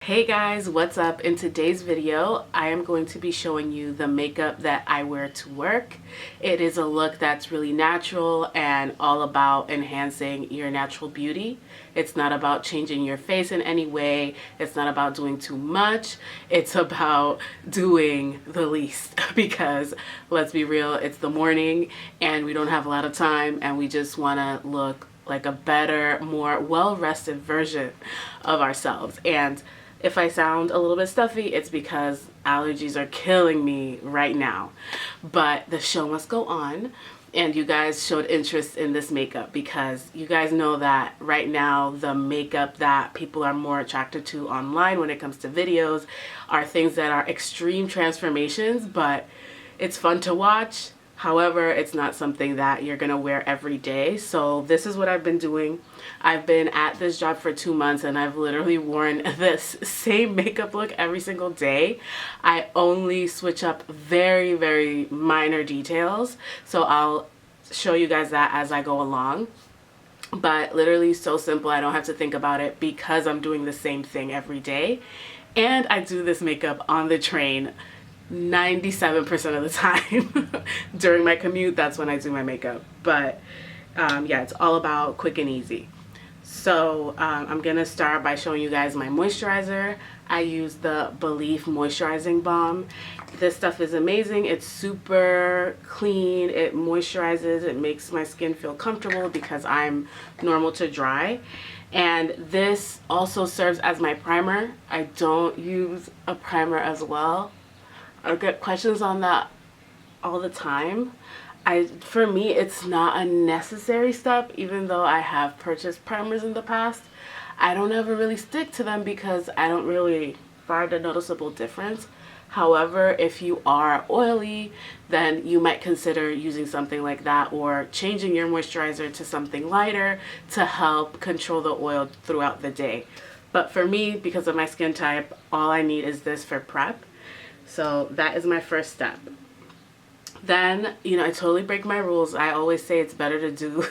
Hey guys, what's up? In today's video, I am going to be showing you the makeup that I wear to work. It is a look that's really natural and all about enhancing your natural beauty. It's not about changing your face in any way. It's not about doing too much. It's about doing the least because let's be real, it's the morning and we don't have a lot of time and we just want to look like a better, more well-rested version of ourselves. And if I sound a little bit stuffy, it's because allergies are killing me right now. But the show must go on. And you guys showed interest in this makeup because you guys know that right now the makeup that people are more attracted to online when it comes to videos are things that are extreme transformations, but it's fun to watch. However, it's not something that you're gonna wear every day. So this is what I've been doing. I've been at this job for 2 months and I've literally worn this same makeup look every single day. I only switch up very, very minor details. So I'll show you guys that as I go along. But literally so simple, I don't have to think about it because I'm doing the same thing every day. And I do this makeup on the train 97% of the time. During my commute, that's when I do my makeup. But yeah, it's all about quick and easy. So I'm gonna start by showing you guys my moisturizer. I use the Belif Moisturizing Balm. This stuff is amazing. It's super clean. It moisturizes. It makes my skin feel comfortable because I'm normal to dry. And this also serves as my primer. I don't use a primer as well. I get questions on that all the time. For me, it's not a necessary step, even though I have purchased primers in the past. I don't ever really stick to them because I don't really find a noticeable difference. However, if you are oily, then you might consider using something like that or changing your moisturizer to something lighter to help control the oil throughout the day. But for me, because of my skin type, all I need is this for prep. So that is my first step. Then, I totally break my rules. I always say it's better to do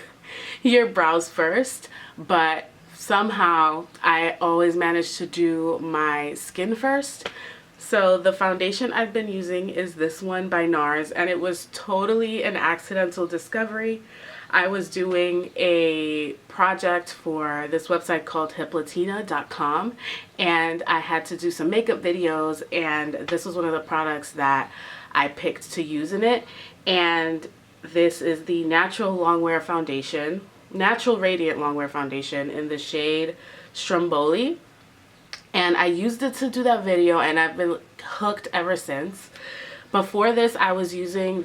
your brows first, but somehow I always manage to do my skin first. So the foundation I've been using is this one by NARS, and it was totally an accidental discovery. I was doing a project for this website called hiplatina.com, and I had to do some makeup videos, and this was one of the products that I picked to use in it. And this is the Natural Longwear Foundation, Natural Radiant Longwear Foundation in the shade Stromboli. And I used it to do that video, and I've been hooked ever since. Before this, I was using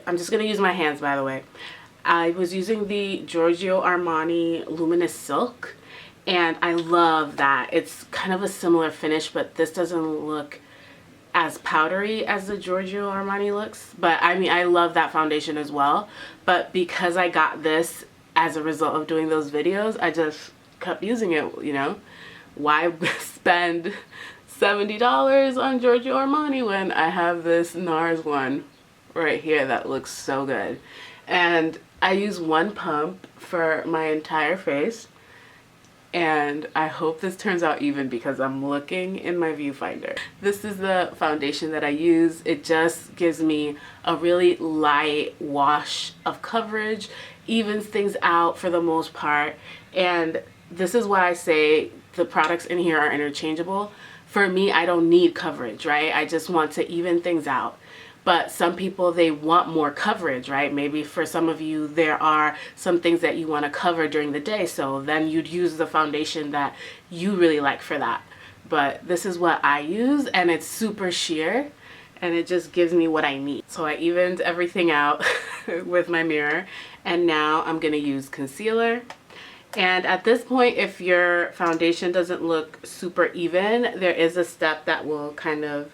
I'm just going to use my hands, by the way. I was using the Giorgio Armani Luminous Silk, and I love that. It's kind of a similar finish, but this doesn't look as powdery as the Giorgio Armani looks. But I mean, I love that foundation as well. But because I got this as a result of doing those videos, I just kept using it, Why spend $70 on Giorgio Armani when I have this NARS one right here that looks so good? And I use one pump for my entire face, and I hope this turns out even because I'm looking in my viewfinder. This is the foundation that I use. It just gives me a really light wash of coverage, evens things out for the most part, and this is why I say the products in here are interchangeable. For me, I don't need coverage, right? I just want to even things out. But some people, they want more coverage, right? Maybe for some of you, there are some things that you want to cover during the day. So then you'd use the foundation that you really like for that. But this is what I use, and it's super sheer, and it just gives me what I need. So I evened everything out with my mirror, and now I'm going to use concealer. And at this point, if your foundation doesn't look super even, there is a step that will kind of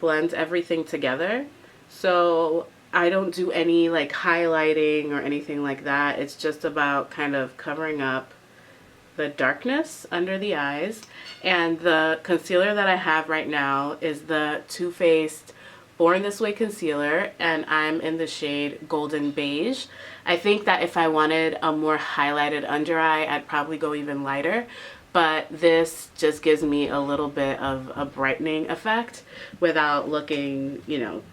blend everything together. So I don't do any like highlighting or anything like that. It's just about kind of covering up the darkness under the eyes. And the concealer that I have right now is the Too Faced Born This Way concealer, and I'm in the shade Golden Beige. I think that if I wanted a more highlighted under eye, I'd probably go even lighter. but this just gives me a little bit of a brightening effect without looking, you know,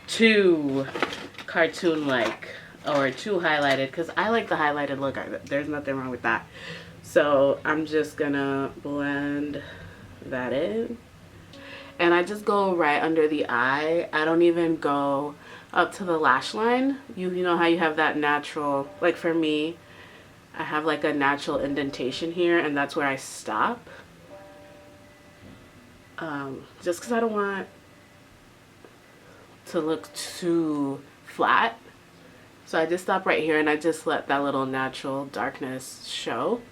too cartoon-like or too highlighted, because I like the highlighted look. There's nothing wrong with that. So I'm just gonna blend that in, and I just go right under the eye. I don't even go up to the lash line. You know how you have that natural, like for me, I have like a natural indentation here, and that's where I stop. Just because I don't want to look too flat. So I just stop right here, and I just let that little natural darkness show.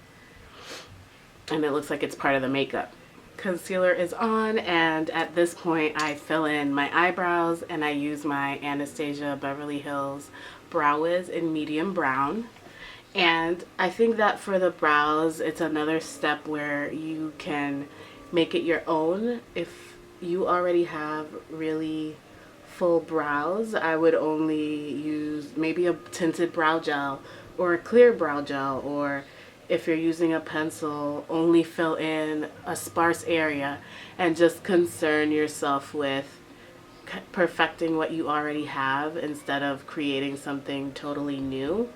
And it looks like it's part of the makeup. Concealer is on, and at this point I fill in my eyebrows, and I use my Anastasia Beverly Hills Brow Wiz in medium brown. And I think that for the brows, it's another step where you can make it your own. If you already have really full brows, I would only use maybe a tinted brow gel or a clear brow gel, or if you're using a pencil, only fill in a sparse area and just concern yourself with perfecting what you already have instead of creating something totally new.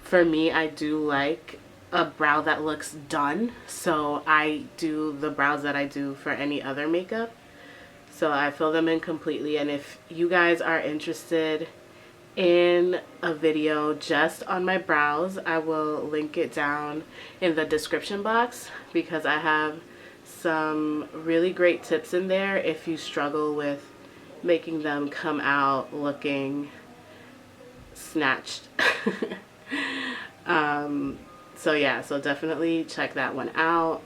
For me, I do like a brow that looks done, so I do the brows that I do for any other makeup. So I fill them in completely, and if you guys are interested in a video just on my brows, I will link it down in the description box, because I have some really great tips in there if you struggle with making them come out looking snatched. So yeah, so definitely check that one out.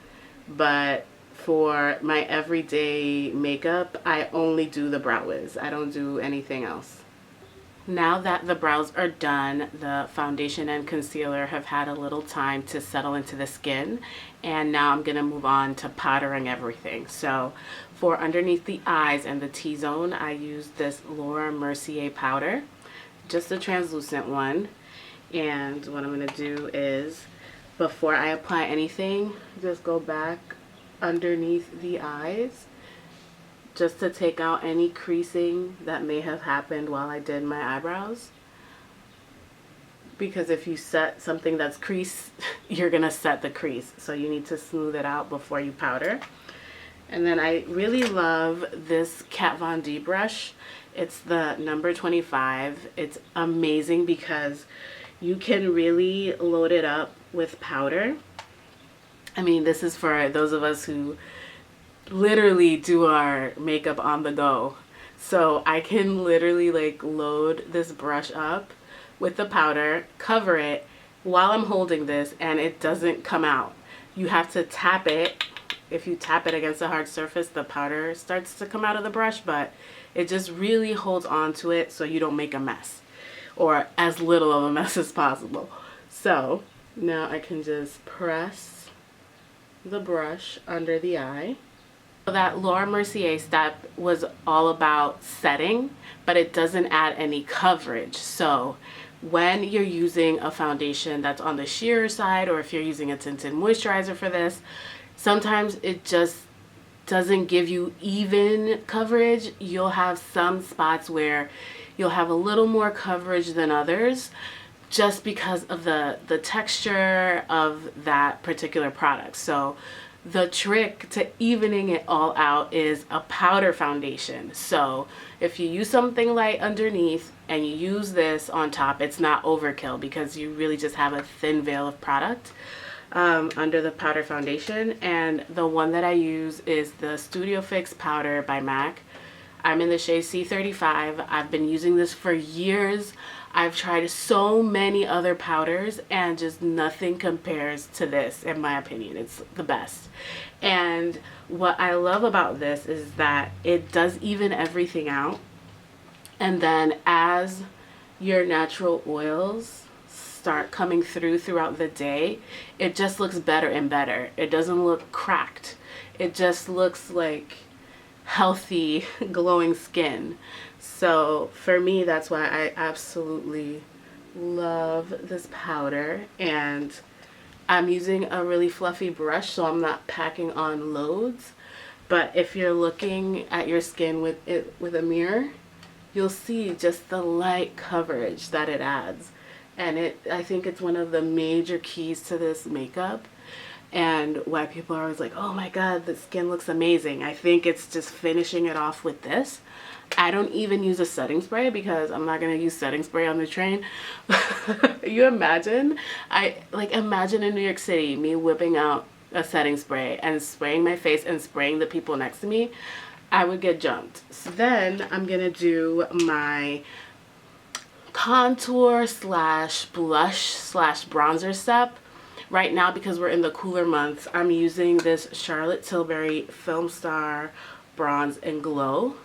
But for my everyday makeup, I only do the Brow Wiz. I don't do anything else. Now that the brows are done, the foundation and concealer have had a little time to settle into the skin, and now I'm going to move on to powdering everything. So for underneath the eyes and the T-zone, I use this Laura Mercier powder, just a translucent one. And what I'm going to do is, before I apply anything, just go back underneath the eyes just to take out any creasing that may have happened while I did my eyebrows. Because if you set something that's creased, you're going to set the crease. So you need to smooth it out before you powder. And then I really love this Kat Von D brush. It's the number 25. It's amazing because you can really load it up with powder. I mean, this is for those of us who literally do our makeup on the go. So I can literally like load this brush up with the powder, cover it while I'm holding this, and it doesn't come out. You have to tap it. If you tap it against a hard surface, the powder starts to come out of the brush, but it just really holds on to it so you don't make a mess, or as little of a mess as possible. So now I can just press the brush under the eye. So that Laura Mercier step was all about setting, but it doesn't add any coverage. So when you're using a foundation that's on the sheerer side, or if you're using a tinted moisturizer for this, sometimes it just doesn't give you even coverage. You'll have some spots where you'll have a little more coverage than others, just because of the texture of that particular product. So the trick to evening it all out is a powder foundation. So if you use something light underneath and you use this on top, it's not overkill, because you really just have a thin veil of product under the powder foundation. And the one that I use is the Studio Fix powder by MAC. I'm in the shade C35. I've been using this for years. I've tried so many other powders, and just nothing compares to this, in my opinion. It's the best. And what I love about this is that it does even everything out. And then as your natural oils start coming throughout the day, it just looks better and better. It doesn't look cracked. It just looks like healthy, glowing skin. So for me, that's why I absolutely love this powder. And I'm using a really fluffy brush, so I'm not packing on loads. But if you're looking at your skin with a mirror, you'll see just the light coverage that it adds. And I think it's one of the major keys to this makeup, and why people are always like, oh my god, the skin looks amazing. I think it's just finishing it off with this. I don't even use a setting spray because I'm not gonna use setting spray on the train. You imagine? Imagine in New York City me whipping out a setting spray and spraying my face and spraying the people next to me. I would get jumped. So then I'm gonna do my contour slash blush slash bronzer step. Right now, because we're in the cooler months, I'm using this Charlotte Tilbury Film Star Bronze and Glow,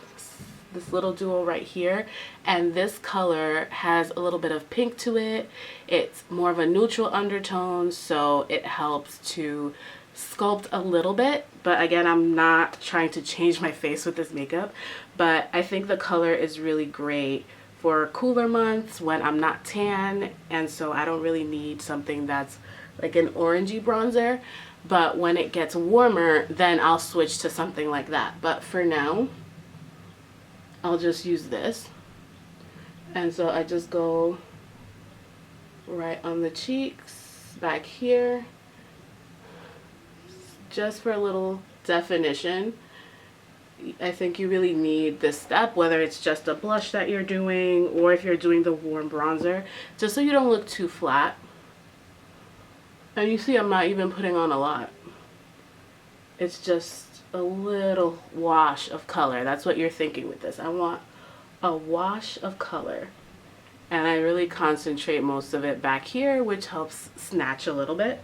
this little duo right here. And this color has a little bit of pink to it. It's more of a neutral undertone, so it helps to sculpt a little bit. But again, I'm not trying to change my face with this makeup, but I think the color is really great for cooler months when I'm not tan, and so I don't really need something that's like an orangey bronzer. But when it gets warmer, then I'll switch to something like that. But for now, I'll just use this. And so I just go right on the cheeks, back here, just for a little definition. I think you really need this step, whether it's just a blush that you're doing or if you're doing the warm bronzer, just so you don't look too flat. And you see I'm not even putting on a lot. It's just a little wash of color. That's what you're thinking with this. I want a wash of color. And I really concentrate most of it back here, which helps snatch a little bit.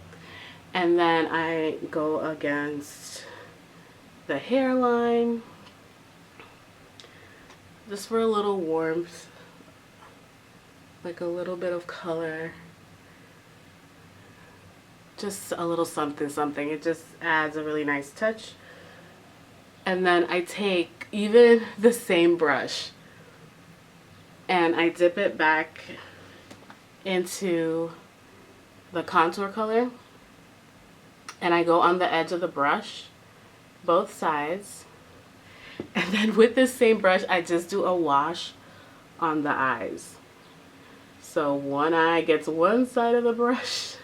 And then I go against the hairline, just for a little warmth, like a little bit of color, just a little something something. It just adds a really nice touch. And then I take even the same brush and I dip it back into the contour color, and I go on the edge of the brush, both sides, and then with this same brush I just do a wash on the eyes. So one eye gets one side of the brush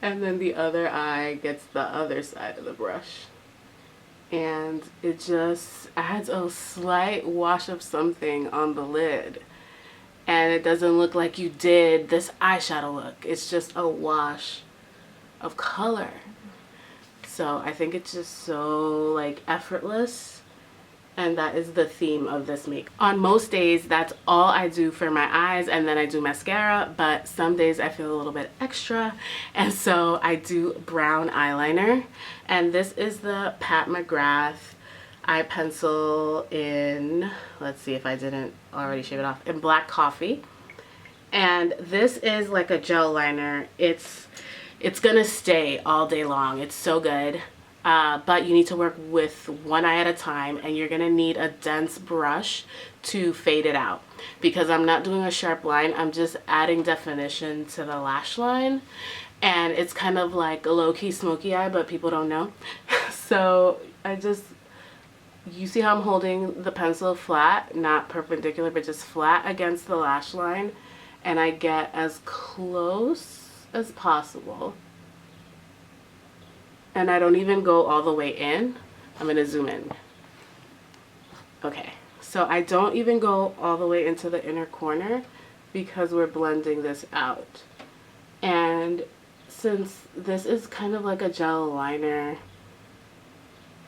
and then the other eye gets the other side of the brush, and it just adds a slight wash of something on the lid, and it doesn't look like you did this eyeshadow look. It's just a wash of color. So I think it's just so like effortless, and that is the theme of this makeup. On most days, that's all I do for my eyes, and then I do mascara, but some days I feel a little bit extra, and so I do brown eyeliner. And this is the Pat McGrath eye pencil in, let's see if I didn't already shave it off, in Black Coffee. And this is like a gel liner. It's gonna stay all day long. It's so good. But you need to work with one eye at a time, and you're gonna need a dense brush to fade it out, because I'm not doing a sharp line. I'm just adding definition to the lash line, and it's kind of like a low-key smoky eye, but people don't know. So you see how I'm holding the pencil flat, not perpendicular, but just flat against the lash line, and I get as close as possible. And I don't even go all the way in. I'm going to zoom in. Okay, so I don't even go all the way into the inner corner because we're blending this out. And since this is kind of like a gel liner,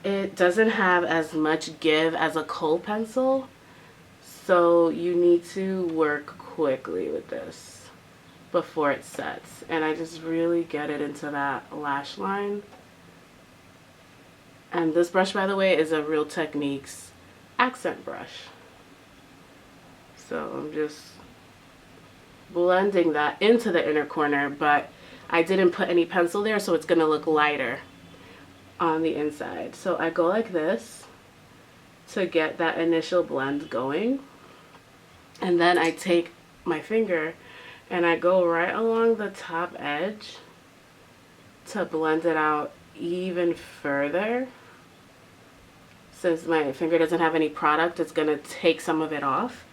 it doesn't have as much give as a kohl pencil. So you need to work quickly with this before it sets. And I just really get it into that lash line. And this brush, by the way, is a Real Techniques accent brush. So I'm just blending that into the inner corner, but I didn't put any pencil there, so it's gonna look lighter on the inside. So I go like this to get that initial blend going. And then I take my finger and I go right along the top edge to blend it out even further. Since my finger doesn't have any product, it's going to take some of it off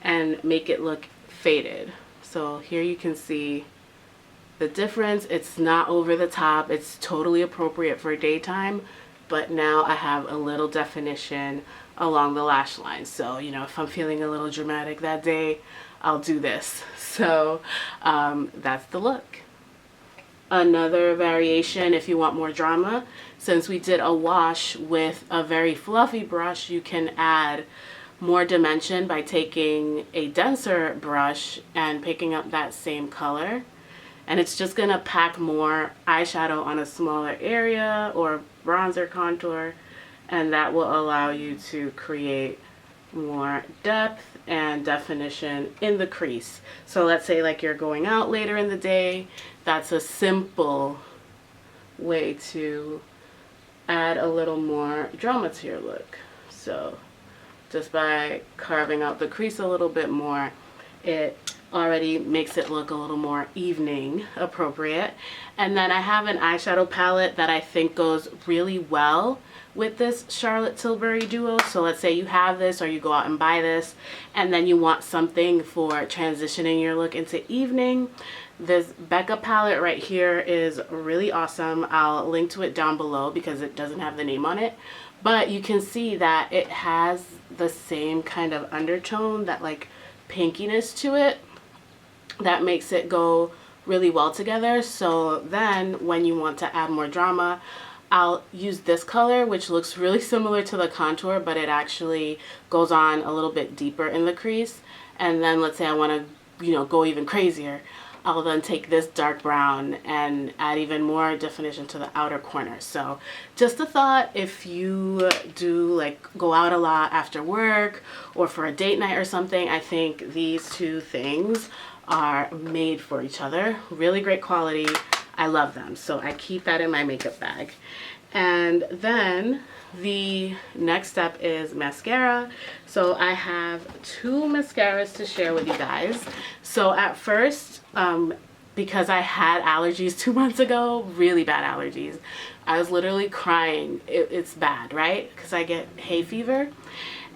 and make it look faded. So here you can see the difference. It's not over the top. It's totally appropriate for daytime, but now I have a little definition along the lash line. So, you know, if I'm feeling a little dramatic that day, I'll do this. So that's the look. Another variation, if you want more drama, since we did a wash with a very fluffy brush, you can add more dimension by taking a denser brush and picking up that same color. And it's just gonna pack more eyeshadow on a smaller area or bronzer contour, and that will allow you to create more depth and definition in the crease. So let's say like you're going out later in the day, that's a simple way to add a little more drama to your look. So just by carving out the crease a little bit more, it already makes it look a little more evening appropriate. And then I have an eyeshadow palette that I think goes really well with this Charlotte Tilbury duo. So let's say you have this, or you go out and buy this, and then you want something for transitioning your look into evening. This Becca palette right here is really awesome. I'll link to it down below because it doesn't have the name on it, but you can see that it has the same kind of undertone, that like pinkiness to it, that makes it go really well together. So then when you want to add more drama, I'll use this color, which looks really similar to the contour, but it actually goes on a little bit deeper in the crease. And then let's say I want to, you know, go even crazier, I'll then take this dark brown and add even more definition to the outer corner. So just a thought, if you do like go out a lot after work or for a date night or something, I think these two things are made for each other. Really great quality. I love them. So I keep that in my makeup bag. And then the next step is mascara. So I have two mascaras to share with you guys. So at first, because I had allergies 2 months ago, really bad allergies, I was literally crying. It's bad, right? Because I get hay fever.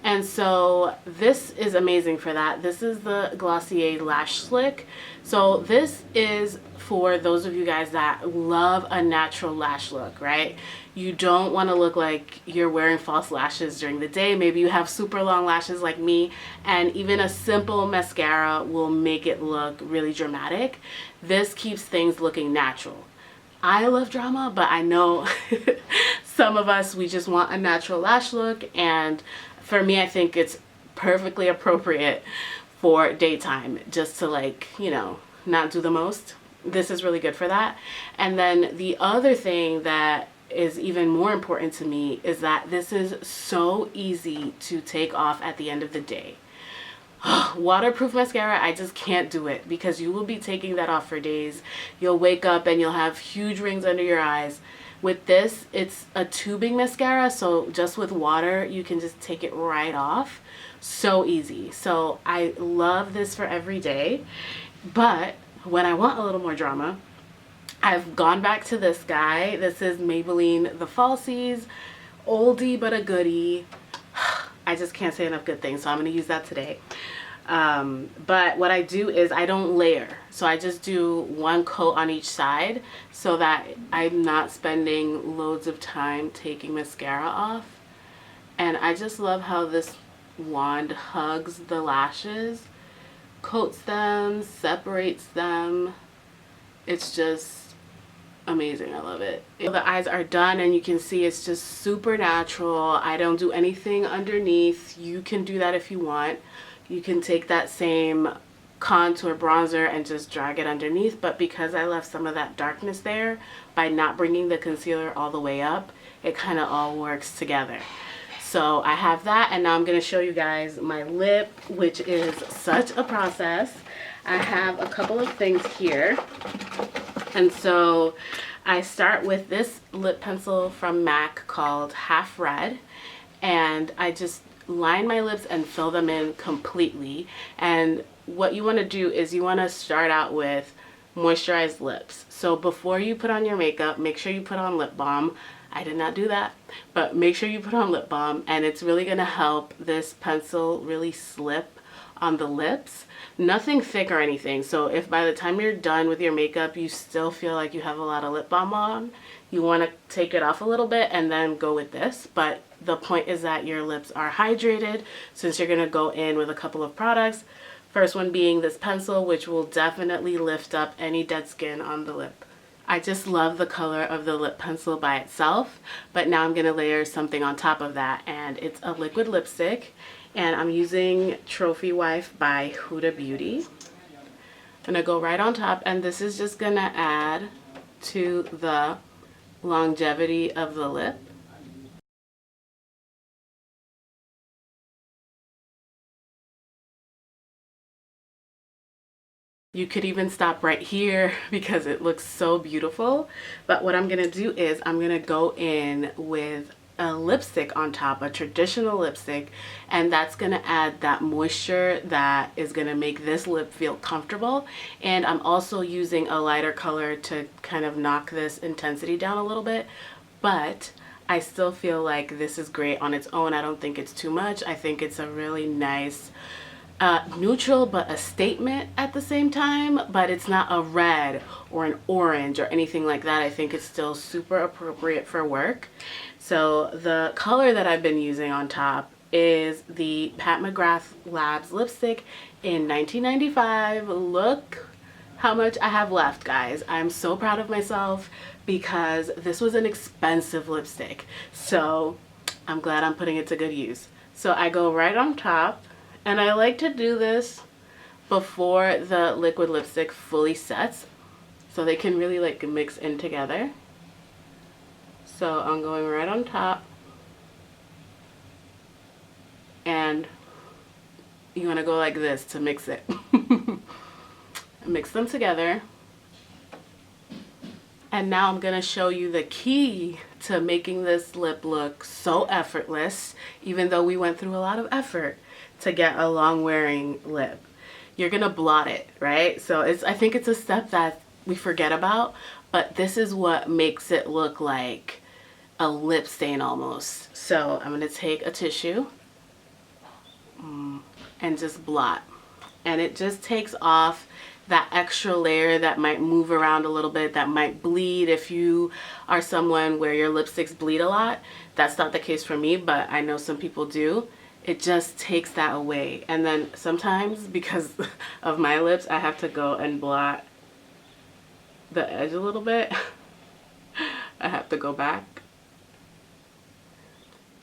And so this is amazing for that. This is the Glossier Lash Slick. So this is for those of you guys that love a natural lash look, right? You don't want to look like you're wearing false lashes during the day. Maybe you have super long lashes like me, and even a simple mascara will make it look really dramatic. This keeps things looking natural. I love drama, but I know some of us, we just want a natural lash look, and for me, I think it's perfectly appropriate for daytime, just to like, you know, not do the most. This is really good for that. And then the other thing that is even more important to me is that this is so easy to take off at the end of the day. Waterproof mascara, I just can't do it because you will be taking that off for days. You'll wake up and you'll have huge rings under your eyes. With this, it's a tubing mascara, so just with water, you can just take it right off. So easy. So I love this for every day. But when I want a little more drama, I've gone back to this guy. This is Maybelline The Falsies. Oldie but a goodie. I just can't say enough good things, so I'm going to use that today. But what I do is I don't layer. So I just do one coat on each side so that I'm not spending loads of time taking mascara off. And I just love how this wand hugs the lashes, coats them, separates them. It's just amazing. I love it. The eyes are done and you can see it's just super natural. I don't do anything underneath. You can do that if you want. You can take that same contour bronzer and just drag it underneath, but because I left some of that darkness there by not bringing the concealer all the way up, it kind of all works together. So I have that, and now I'm going to show you guys my lip, which is such a process. I have a couple of things here, and so I start with this lip pencil from MAC called Half Red, and I just line my lips and fill them in completely. And what you want to do is you want to start out with moisturized lips. So before you put on your makeup, make sure you put on lip balm. I did not do that, but make sure you put on lip balm, and it's really gonna help this pencil really slip on the lips. Nothing thick or anything. So if by the time you're done with your makeup, you still feel like you have a lot of lip balm on, you wanna take it off a little bit and then go with this. But the point is that your lips are hydrated since you're gonna go in with a couple of products. First one being this pencil, which will definitely lift up any dead skin on the lip. I just love the color of the lip pencil by itself, but now I'm gonna layer something on top of that, and it's a liquid lipstick, and I'm using Trophy Wife by Huda Beauty. I'm gonna go right on top, and this is just gonna add to the longevity of the lip. You could even stop right here because it looks so beautiful. But what I'm gonna do is I'm gonna go in with a lipstick on top, a traditional lipstick, and that's gonna add that moisture that is gonna make this lip feel comfortable. And I'm also using a lighter color to kind of knock this intensity down a little bit, but I still feel like this is great on its own. I don't think it's too much. I think it's a really nice neutral but a statement at the same time, but it's not a red or an orange or anything like that. I think it's still super appropriate for work. So the color that I've been using on top is the Pat McGrath Labs lipstick in 1995. Look how much I have left, guys. I'm so proud of myself because this was an expensive lipstick, so I'm glad I'm putting it to good use. So I go right on top, and I like to do this before the liquid lipstick fully sets so they can really like mix in together. So I'm going right on top, and you want to go like this to mix it. Mix them together. And now I'm going to show you the key to making this lip look so effortless, even though we went through a lot of effort to get a long wearing lip. You're gonna blot it, right? So I think it's a step that we forget about, but this is what makes it look like a lip stain almost. So I'm gonna take a tissue and just blot. And it just takes off that extra layer that might move around a little bit, that might bleed. If you are someone where your lipsticks bleed a lot, that's not the case for me, but I know some people do. It just takes that away. And then sometimes, because of my lips, I have to go and blot the edge a little bit. I have to go back.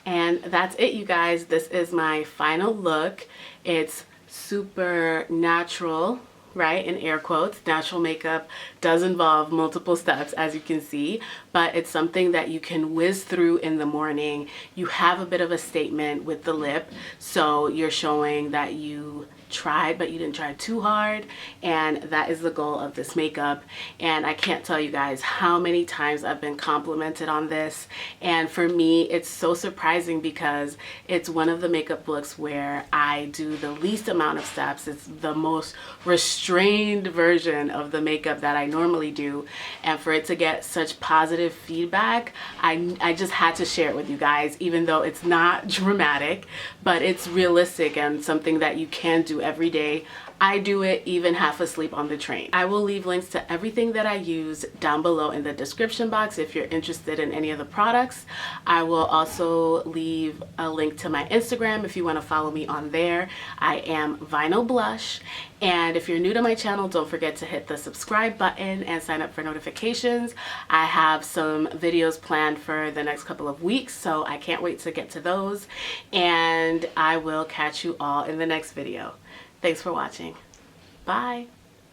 And that's it, you guys. This is my final look. It's super natural, right? In air quotes. Natural makeup does involve multiple steps, as you can see, but it's something that you can whiz through in the morning. You have a bit of a statement with the lip, so you're showing that you tried, but you didn't try too hard, and that is the goal of this makeup. And I can't tell you guys how many times I've been complimented on this, and for me it's so surprising because it's one of the makeup looks where I do the least amount of steps. It's the most restrained version of the makeup that I normally do, and for it to get such positive feedback, I just had to share it with you guys, even though it's not dramatic, but it's realistic and something that you can do every day. I do it even half asleep on the train. I will leave links to everything that I use down below in the description box if you're interested in any of the products. I will also leave a link to my Instagram if you want to follow me on there. I am Vinyl Blush. And if you're new to my channel, don't forget to hit the subscribe button and sign up for notifications. I have some videos planned for the next couple of weeks, so I can't wait to get to those. And I will catch you all in the next video. Thanks for watching. Bye.